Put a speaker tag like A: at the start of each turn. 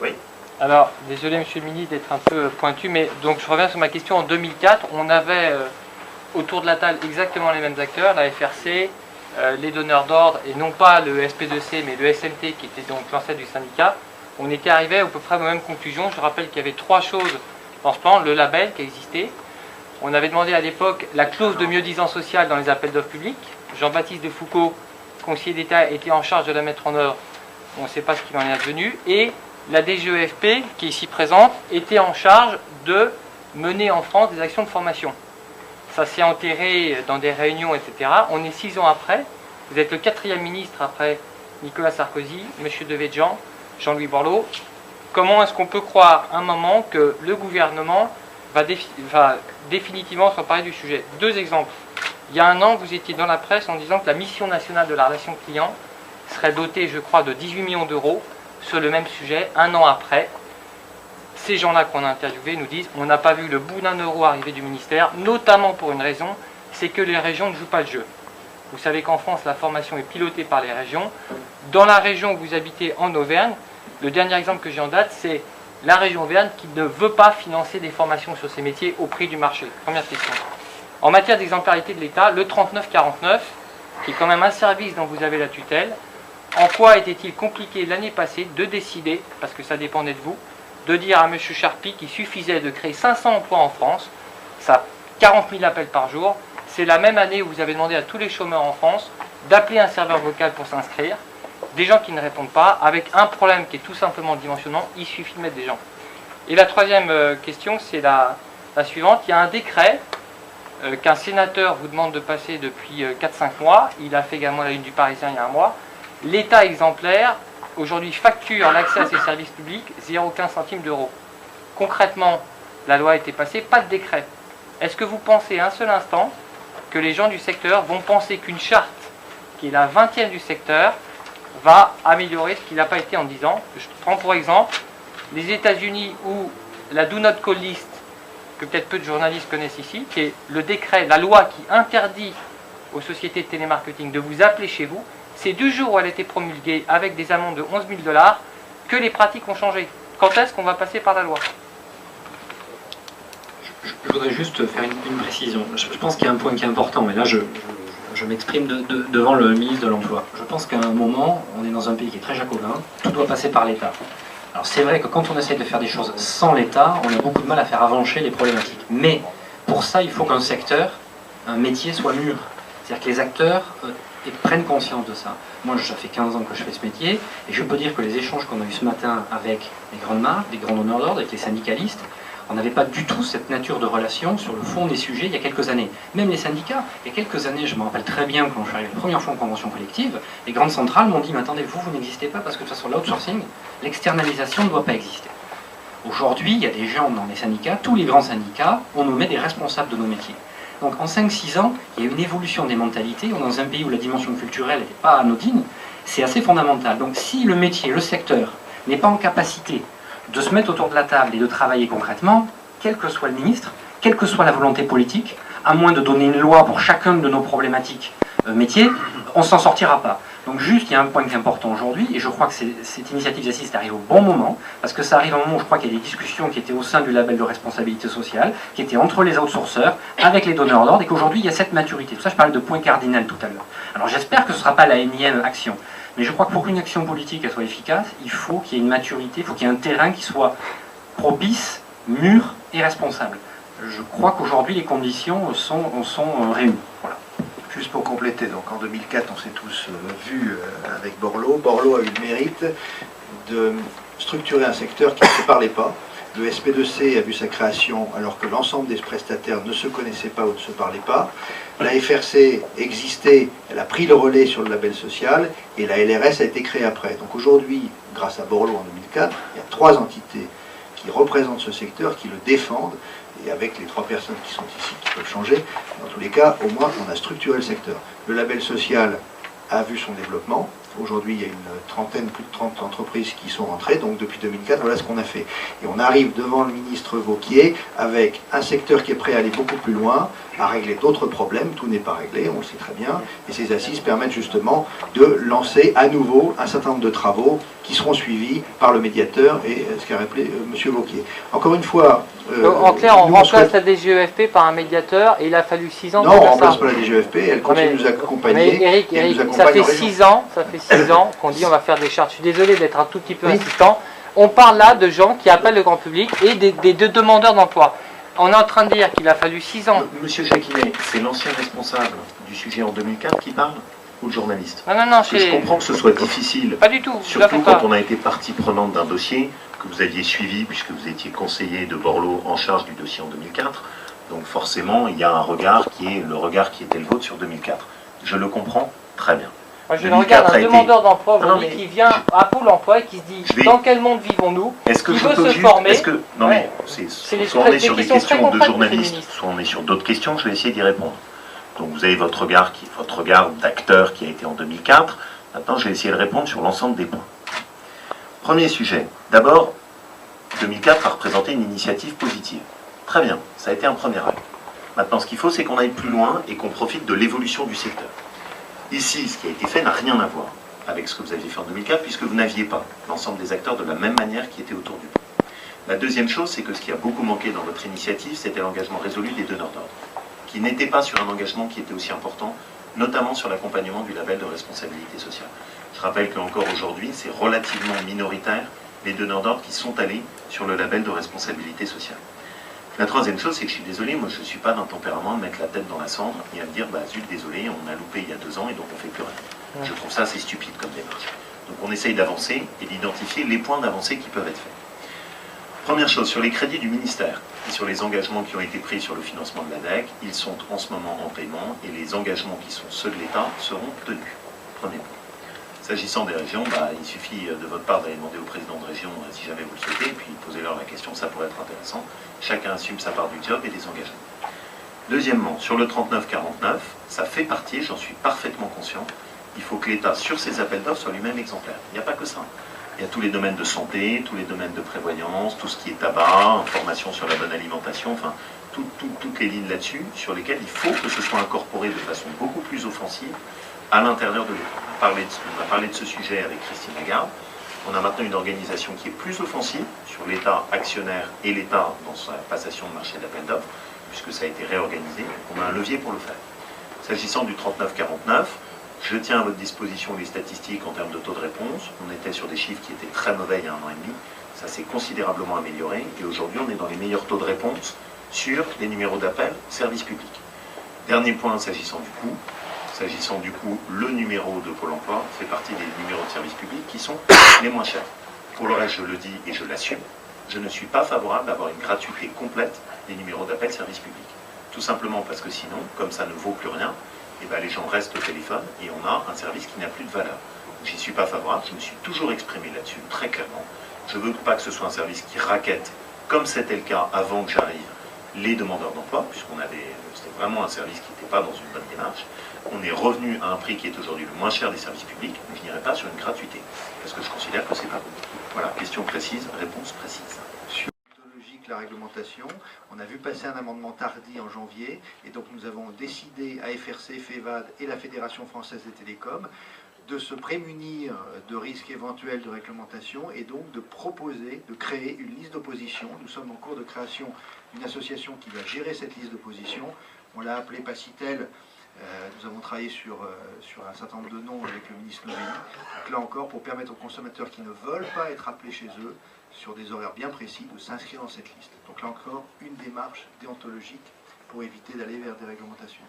A: Oui.
B: Alors, désolé Monsieur le Ministre d'être un peu pointu, mais donc je reviens sur ma question. En 2004, on avait autour de la table exactement les mêmes acteurs, la FRC, les donneurs d'ordre, et non pas le SP2C, mais le SMT, qui était donc l'ancêtre du syndicat. On était arrivé à peu près aux mêmes conclusions. Je rappelle qu'il y avait 3 choses dans ce plan. Le label qui existait. On avait demandé à l'époque la clause de mieux-disance sociale dans les appels d'offres publics. Jean-Baptiste de Foucault, conseiller d'État, était en charge de la mettre en œuvre. On ne sait pas ce qu'il en est advenu. Et la DGEFP, qui est ici présente, était en charge de mener en France des actions de formation. Ça s'est enterré dans des réunions, etc. On est 6 ans après. Vous êtes le 4e ministre après Nicolas Sarkozy, M. Devedjian, Jean-Louis Borloo. Comment est-ce qu'on peut croire un moment que le gouvernement va définitivement s'emparer du sujet? 2 exemples. Il y a 1 an, vous étiez dans la presse en disant que la mission nationale de la relation client serait dotée, je crois, de 18 millions d'euros sur le même sujet. 1 an après, ces gens-là qu'on a interviewés nous disent on n'a pas vu le bout d'un euro arriver du ministère, notamment pour une raison, c'est que les régions ne jouent pas le jeu. Vous savez qu'en France, la formation est pilotée par les régions. Dans la région où vous habitez, en Auvergne, le dernier exemple que j'ai en date, c'est la région Auvergne qui ne veut pas financer des formations sur ces métiers au prix du marché. Première question. En matière d'exemplarité de l'État, le 3949, qui est quand même un service dont vous avez la tutelle, en quoi était-il compliqué l'année passée de décider, parce que ça dépendait de vous, de dire à M. Charpy qu'il suffisait de créer 500 emplois en France, ça 40 000 appels par jour, c'est la même année où vous avez demandé à tous les chômeurs en France d'appeler un serveur vocal pour s'inscrire, des gens qui ne répondent pas, avec un problème qui est tout simplement le dimensionnement, il suffit de mettre des gens. Et la 3e question, c'est la suivante. Il y a un décret qu'un sénateur vous demande de passer depuis 4-5 mois, il a fait également la une du Parisien il y a 1 mois. L'État exemplaire, aujourd'hui, facture l'accès à ces services publics 0,15 centimes d'euros. Concrètement, la loi a été passée, pas de décret. Est-ce que vous pensez un seul instant que les gens du secteur vont penser qu'une charte, qui est la 20e du secteur, va améliorer ce qu'il n'a pas été en 10 ans? Je prends pour exemple les États-Unis où la Do Not Call List, que peut-être peu de journalistes connaissent ici, qui est le décret, la loi qui interdit aux sociétés de télémarketing de vous appeler chez vous, c'est du jour où elle a été promulguée avec des amendes de 11 000 $ que les pratiques ont changé. Quand est-ce qu'on va passer par la loi?
C: Je voudrais juste faire une précision. Je pense qu'il y a un point qui est important, et là je m'exprime devant le ministre de l'Emploi. Je pense qu'à un moment, on est dans un pays qui est très jacobin, tout doit passer par l'État. Alors c'est vrai que quand on essaie de faire des choses sans l'État, on a beaucoup de mal à faire avancer les problématiques. Mais pour ça, il faut qu'un secteur, un métier soit mûr. C'est-à-dire que les acteurs prennent conscience de ça. Moi, ça fait 15 ans que je fais ce métier, et je peux dire que les échanges qu'on a eus ce matin avec les grandes marques, les grands donneurs d'ordre, avec les syndicalistes, on n'avait pas du tout cette nature de relation sur le fond des sujets il y a quelques années. Même les syndicats, il y a quelques années, je me rappelle très bien quand je suis arrivé la première fois en convention collective, les grandes centrales m'ont dit « Mais attendez, vous n'existez pas parce que de toute façon l'outsourcing, l'externalisation ne doit pas exister. » Aujourd'hui, il y a des gens dans les syndicats, tous les grands syndicats, on nous met des responsables de nos métiers. Donc en 5-6 ans, il y a une évolution des mentalités. On est dans un pays où la dimension culturelle n'est pas anodine, c'est assez fondamental. Donc si le métier, le secteur, n'est pas en capacité de se mettre autour de la table et de travailler concrètement, quel que soit le ministre, quelle que soit la volonté politique, à moins de donner une loi pour chacune de nos problématiques métiers, on ne s'en sortira pas. Donc juste, il y a un point qui est important aujourd'hui, et je crois que cette initiative d'Assist arrive au bon moment, parce que ça arrive à un moment où je crois qu'il y a des discussions qui étaient au sein du label de responsabilité sociale, qui étaient entre les outsourceurs, avec les donneurs d'ordre, et qu'aujourd'hui il y a cette maturité. Tout ça, je parlais de point cardinal tout à l'heure. Alors j'espère que ce ne sera pas la énième action. Mais je crois que pour qu'une action politique soit efficace, il faut qu'il y ait une maturité, il faut qu'il y ait un terrain qui soit propice, mûr et responsable. Je crois qu'aujourd'hui les conditions sont réunies. Voilà.
A: Juste pour compléter, donc en 2004, on s'est tous vus avec Borloo. Borloo a eu le mérite de structurer un secteur qui ne se parlait pas. Le SP2C a vu sa création alors que l'ensemble des prestataires ne se connaissaient pas ou ne se parlaient pas. La FRC existait, elle a pris le relais sur le label social, et la LRS a été créée après. Donc aujourd'hui, grâce à Borloo en 2004, il y a 3 entités qui représentent ce secteur, qui le défendent, et avec les 3 personnes qui sont ici, qui peuvent changer, dans tous les cas, au moins, on a structuré le secteur. Le label social a vu son développement. Aujourd'hui, il y a une trentaine, plus de 30 entreprises qui sont rentrées, donc depuis 2004, voilà ce qu'on a fait. Et on arrive devant le ministre Wauquiez avec un secteur qui est prêt à aller beaucoup plus loin, à régler d'autres problèmes, tout n'est pas réglé, on le sait très bien, et ces assises permettent justement de lancer à nouveau un certain nombre de travaux qui seront suivis par le médiateur et ce qu'a rappelé M. Wauquiez. Encore une fois...
B: en clair, on
A: nous,
B: remplace la DGEFP par un médiateur et il a fallu 6 ans
A: non,
B: pour
A: on ne
B: faire
A: remplace
B: ça.
A: pas la DGEFP, elle continue de nous accompagner.
B: Mais Eric, ça fait 6 ans qu'on dit on va faire des chartes. Je suis désolé d'être un tout petit peu insistant. On parle là de gens qui appellent le grand public et des demandeurs d'emploi. On est en train de dire qu'il a fallu 6 ans.
D: Monsieur Jacquinet, c'est l'ancien responsable du sujet en 2004 qui parle ou le journaliste?
B: Non,
D: Parce que je comprends que ce soit difficile.
B: Pas du tout.
D: Surtout quand on a été partie prenante d'un dossier que vous aviez suivi, puisque vous étiez conseiller de Borloo en charge du dossier en 2004. Donc forcément, il y a un regard qui est le regard qui était le vôtre sur 2004. Je le comprends très bien.
B: Moi, je regarde un demandeur d'emploi aujourd'hui qui vient à Pôle emploi et qui se dit dans quel monde vivons-nous?
D: Est-ce que
B: qui
D: je
B: veut
D: peux
B: se
D: juste,
B: former.
D: non mais soit on est sur des questions de journalistes, soit on est sur d'autres questions, je vais essayer d'y répondre. Donc vous avez votre regard d'acteur qui a été en 2004. Maintenant, je vais essayer de répondre sur l'ensemble des points. Premier sujet. D'abord, 2004 a représenté une initiative positive. Très bien, ça a été un premier acte. Maintenant, ce qu'il faut, c'est qu'on aille plus loin et qu'on profite de l'évolution du secteur. Ici, ce qui a été fait n'a rien à voir avec ce que vous aviez fait en 2004, puisque vous n'aviez pas l'ensemble des acteurs de la même manière qui étaient autour du pot. La deuxième chose, c'est que ce qui a beaucoup manqué dans votre initiative, c'était l'engagement résolu des donneurs d'ordre, qui n'était pas sur un engagement qui était aussi important, notamment sur l'accompagnement du label de responsabilité sociale. Je rappelle qu'encore aujourd'hui, c'est relativement minoritaire les donneurs d'ordre qui sont allés sur le label de responsabilité sociale. La troisième chose, c'est que je suis désolé, moi je ne suis pas d'un tempérament de mettre la tête dans la cendre et à me dire, bah zut, désolé, on a loupé il y a 2 ans et donc on ne fait plus rien. Je trouve ça assez stupide comme démarche. Donc on essaye d'avancer et d'identifier les points d'avancée qui peuvent être faits. Première chose, sur les crédits du ministère et sur les engagements qui ont été pris sur le financement de l'ADEC, ils sont en ce moment en paiement et les engagements qui sont ceux de l'État seront tenus. Premier point. S'agissant des régions, il suffit de votre part d'aller demander au président de région si jamais vous le souhaitez, et puis posez-leur la question, ça pourrait être intéressant. Chacun assume sa part du job et des engagements. Deuxièmement, sur le 39-49, ça fait partie, j'en suis parfaitement conscient, il faut que l'État, sur ses appels d'offres, soit lui-même exemplaire. Il n'y a pas que ça. Il y a tous les domaines de santé, tous les domaines de prévoyance, tout ce qui est tabac, information sur la bonne alimentation, enfin, toutes les lignes là-dessus, sur lesquelles il faut que ce soit incorporé de façon beaucoup plus offensive à l'intérieur de l'État. On a parlé de ce sujet avec Christine Lagarde. On a maintenant une organisation qui est plus offensive sur l'État actionnaire et l'État dans sa passation de marché d'appel d'offres, puisque ça a été réorganisé. On a un levier pour le faire. S'agissant du 39-49, je tiens à votre disposition les statistiques en termes de taux de réponse. On était sur des chiffres qui étaient très mauvais il y a 1 an et demi. Ça s'est considérablement amélioré et aujourd'hui on est dans les meilleurs taux de réponse sur les numéros d'appel service public. Dernier point s'agissant du coût. S'agissant du coût, le numéro de Pôle emploi fait partie des numéros de service public qui sont les moins chers. Pour le reste, je le dis et je l'assume, je ne suis pas favorable à avoir une gratuité complète des numéros d'appel service public. Tout simplement parce que sinon, comme ça ne vaut plus rien, les gens restent au téléphone et on a un service qui n'a plus de valeur. J'y suis pas favorable, je me suis toujours exprimé là-dessus très clairement. Je ne veux pas que ce soit un service qui raquette, comme c'était le cas avant que j'arrive, les demandeurs d'emploi, c'était vraiment un service qui n'était pas dans une bonne démarche. On est revenu à un prix qui est aujourd'hui le moins cher des services publics, mais je n'irai pas sur une gratuité, parce que je considère que c'est pas bon. Voilà, question précise, réponse précise.
A: Sur la réglementation, on a vu passer un amendement tardi en janvier, et donc nous avons décidé à FRC, FEVAD et la Fédération Française des Télécoms de se prémunir de risques éventuels de réglementation et donc de proposer, de créer une liste d'opposition. Nous sommes en cours de création d'une association qui va gérer cette liste d'opposition. On l'a appelée Pacitel. Nous avons travaillé sur un certain nombre de noms avec le ministre Novelli. Donc là encore, pour permettre aux consommateurs qui ne veulent pas être appelés chez eux, sur des horaires bien précis, de s'inscrire dans cette liste. Donc là encore, une démarche déontologique pour éviter d'aller vers des réglementations.